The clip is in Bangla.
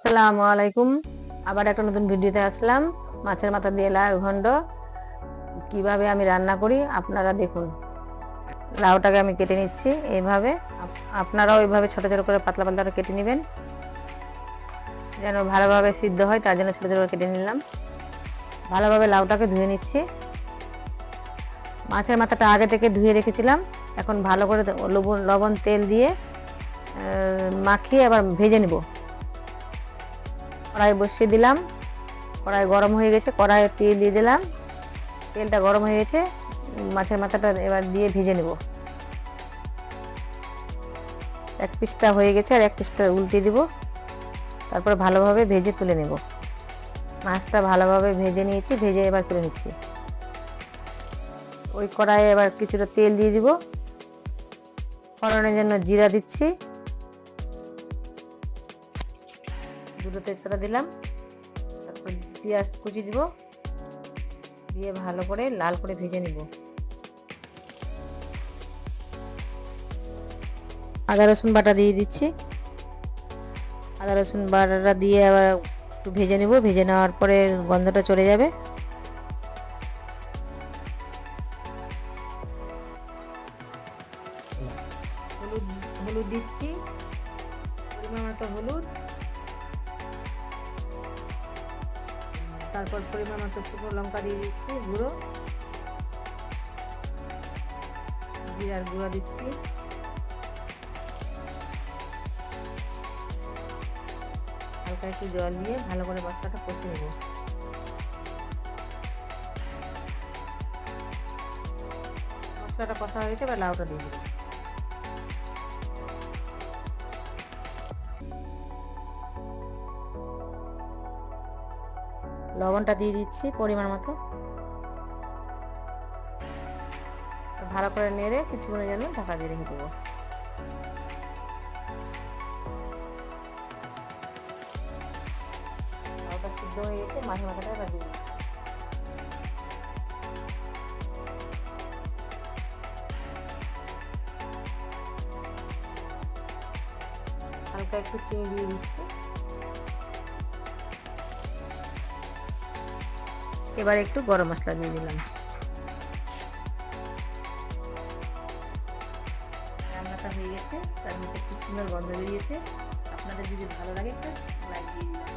আসসালামু আলাইকুম। আবার একটা নতুন ভিডিওতে আসলাম। মাছের মাথা দিয়ে লাউ ঘন্ট কিভাবে আমি রান্না করি আপনারা দেখুন। লাউটাকে আমি কেটে নিচ্ছি এইভাবে। আপনারাও এইভাবে ছোট ছোট করে পাতলা পাতলা করে কেটে নেবেন, যেন ভালোভাবে সিদ্ধ হয়, তার জন্য ছোট ছোট করে কেটে নিলাম। ভালোভাবে লাউটাকে ধুয়ে নিচ্ছি। মাছের মাথাটা আগে থেকে ধুয়ে রেখেছিলাম, এখন ভালো করে লবণ তেল দিয়ে মাখিয়ে আবার ভেজে নেব। কড়াই বসিয়ে দিলাম, কড়াই গরম হয়ে গেছে, কড়াইয়ে তেল দিয়ে দিলাম। তেলটা গরম হয়ে গেছে, মাছের মাথাটা এবার দিয়ে ভেজে নেব। এক পিসটা হয়ে গেছে, আর এক পিসটা উল্টে দিব, তারপরে ভালোভাবে ভেজে তুলে নেব। মাছটা ভালোভাবে ভেজে নিয়েছি, ভেজে এবার তুলে নিচ্ছি। ওই কড়াইয়ে এবার কিছুটা তেল দিয়ে দিব, ফোড়নের জন্য জিরা দিচ্ছি, দুটো তেজপাতা দিলাম, তারপর পেঁয়াজ কুচি দিব, দিয়ে ভালো করে লাল করে ভেজে নিব। আদা রসুন বাটা দিয়ে দিচ্ছি, আদা রসুন বাটাটা দিয়ে আবার একটু ভেজে নেব। ভেজে নেওয়ার পরে গন্ধটা চলে যাবে। হলুদ দিচ্ছি, পরিমাণ মতো হলুদ, তারপর পরিমাণ মতো শুকনো লঙ্কা দিয়ে দিচ্ছি গুঁড়ো, জিরার গুঁড়া দিচ্ছি, হালকা একটু জল দিয়ে ভালো করে মশলাটা কষে নেব। মশলাটা কষা হয়ে গেছে, এবার লাউটা দিয়ে দেবো। লবণটা দিয়ে দিচ্ছি পরিমাণ মতো, ভালো করে নেড়ে কিছুক্ষণের জন্য ঢাকা দিয়ে রেখে দেবো। লাউটা সিদ্ধ হয়ে গেছে, মাছের মাথাটা এবার দিয়ে দিচ্ছি। হালকা একটু চিনি দিয়ে দিচ্ছি। এবার একটু গরম মশলা দিয়ে দিলাম। রান্নাটা হয়ে গেছে, তার মধ্যে কি সুন্দর গন্ধ বেরিয়েছে। আপনাদের যদি ভালো লাগে একটা লাইক দিয়ে দিলাম।